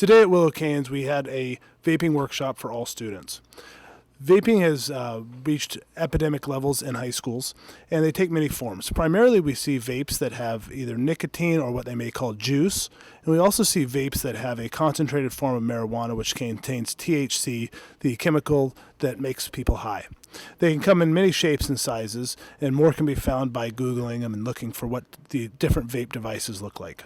Today at Willow Canes, we had a vaping workshop for all students. Vaping has reached epidemic levels in high schools, and they take many forms. Primarily, we see vapes that have either nicotine or what they may call juice, and we also see vapes that have a concentrated form of marijuana, which contains THC, the chemical that makes people high. They can come in many shapes and sizes, and more can be found by Googling them and looking for what the different vape devices look like.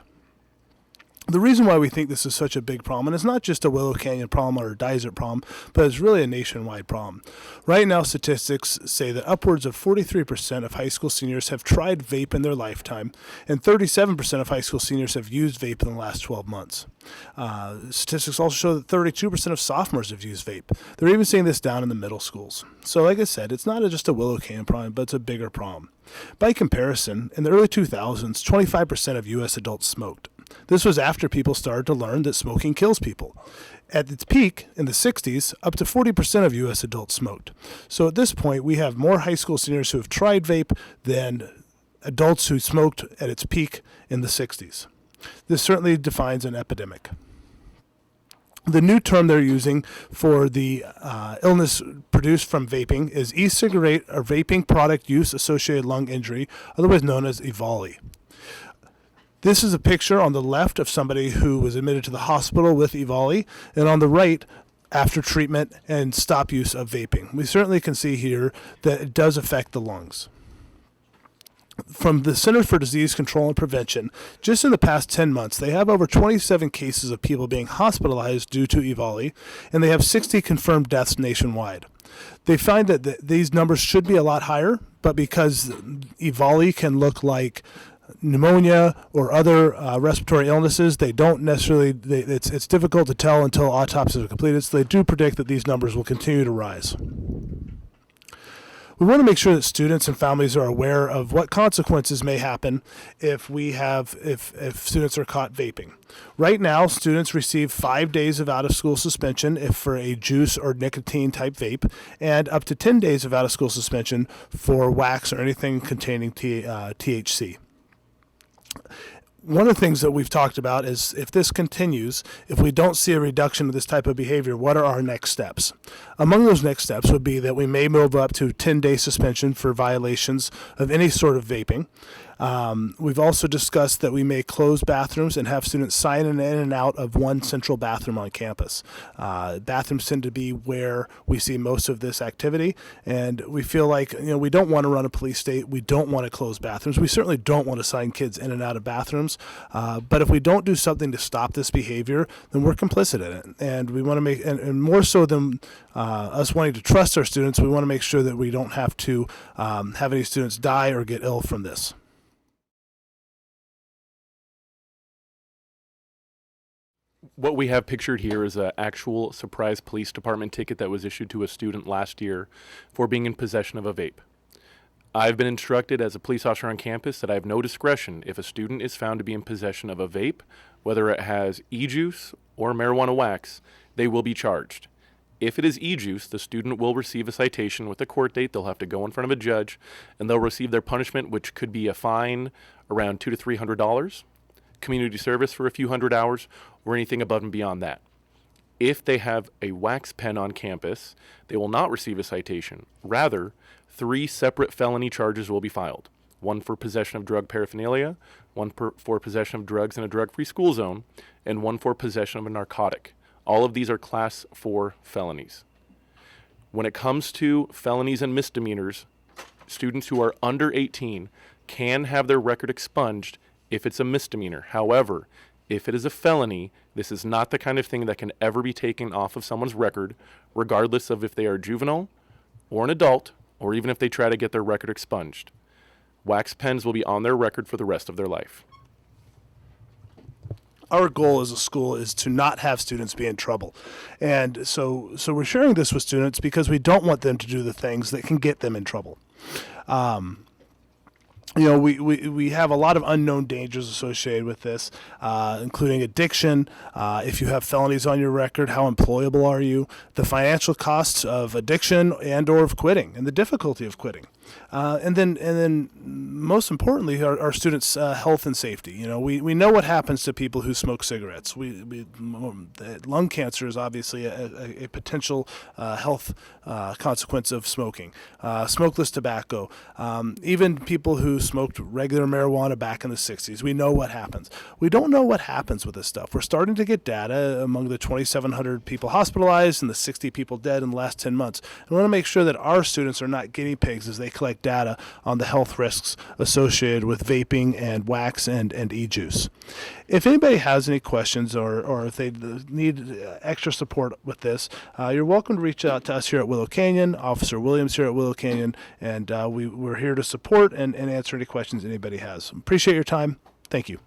The reason why we think this is such a big problem, and it's not just a Willow Canyon problem or a Desert problem, but it's really a nationwide problem. Right now, statistics say that upwards of 43% of high school seniors have tried vape in their lifetime, and 37% of high school seniors have used vape in the last 12 months. Statistics also show that 32% of sophomores have used vape. They're even seeing this down in the middle schools. So like I said, it's not just a Willow Canyon problem, but it's a bigger problem. By comparison, in the early 2000s, 25% of U.S. adults smoked. This was after people started to learn that smoking kills people. At its peak, in the 60s, up to 40% of U.S. adults smoked. So at this point, we have more high school seniors who have tried vape than adults who smoked at its peak in the 60s. This certainly defines an epidemic. The new term they're using for the illness produced from vaping is e-cigarette or vaping product use associated lung injury, otherwise known as EVALI. This is a picture on the left of somebody who was admitted to the hospital with EVALI, and on the right, after treatment and stop use of vaping. We certainly can see here that it does affect the lungs. From the Centers for Disease Control and Prevention, just in the past 10 months, they have over 27 cases of people being hospitalized due to EVALI, and they have 60 confirmed deaths nationwide. They find that these numbers should be a lot higher, but because EVALI can look like pneumonia or other respiratory illnesses, they don't necessarily, it's difficult to tell until autopsies are completed, so they do predict that these numbers will continue to rise. We want to make sure that students and families are aware of what consequences may happen if students are caught vaping. Right now, students receive 5 days of out-of-school suspension if for a juice or nicotine type vape, and up to 10 days of out-of-school suspension for wax or anything containing THC. One of the things that we've talked about is if this continues, if we don't see a reduction of this type of behavior, what are our next steps? Among those next steps would be that we may move up to 10-day suspension for violations of any sort of vaping. We've also discussed that we may close bathrooms and have students sign in and out of one central bathroom on campus. Bathrooms tend to be where we see most of this activity, and we feel like we don't want to run a police state. We don't want to close bathrooms. We certainly don't want to sign kids in and out of bathrooms. But if we don't do something to stop this behavior, then we're complicit in it. And we want to make, and more so than us wanting to trust our students, we want to make sure that we don't have to have any students die or get ill from this. What we have pictured here is an actual surprise police department ticket that was issued to a student last year for being in possession of a vape. I've been instructed as a police officer on campus that I have no discretion if a student is found to be in possession of a vape, whether it has e-juice or marijuana wax, they will be charged. If it is e-juice, the student will receive a citation with a court date. They'll have to go in front of a judge, and they'll receive their punishment, which could be a fine around $200 to $300, community service for a few hundred hours, or anything above and beyond that. If they have a wax pen on campus, they will not receive a citation. Rather, 3 separate felony charges will be filed. One for possession of drug paraphernalia, one for possession of drugs in a drug-free school zone, and one for possession of a narcotic. All of these are class 4 felonies. When it comes to felonies and misdemeanors, students who are under 18 can have their record expunged if it's a misdemeanor. However, if it is a felony, this is not the kind of thing that can ever be taken off of someone's record, regardless of if they are juvenile or an adult, or even if they try to get their record expunged. Wax pens will be on their record for the rest of their life. Our goal as a school is to not have students be in trouble. And so we're sharing this with students because we don't want them to do the things that can get them in trouble. We have a lot of unknown dangers associated with this, including addiction. If you have felonies on your record, how employable are you? The financial costs of addiction and or of quitting, and the difficulty of quitting. And then most importantly, our students' health and safety. You know, we know what happens to people who smoke cigarettes. Lung cancer is obviously a potential health consequence of smoking. Smokeless tobacco, even people who smoked regular marijuana back in the 60s, we know what happens. We don't know what happens with this stuff. We're starting to get data among the 2,700 people hospitalized and the 60 people dead in the last 10 months. And we want to make sure that our students are not guinea pigs as they collect data on the health risks associated with vaping and wax and e-juice. If anybody has any questions or if they need extra support with this, you're welcome to reach out to us here at Willow Canyon, Officer Williams here at Willow Canyon, and we're here to support and answer any questions anybody has. Appreciate your time. Thank you.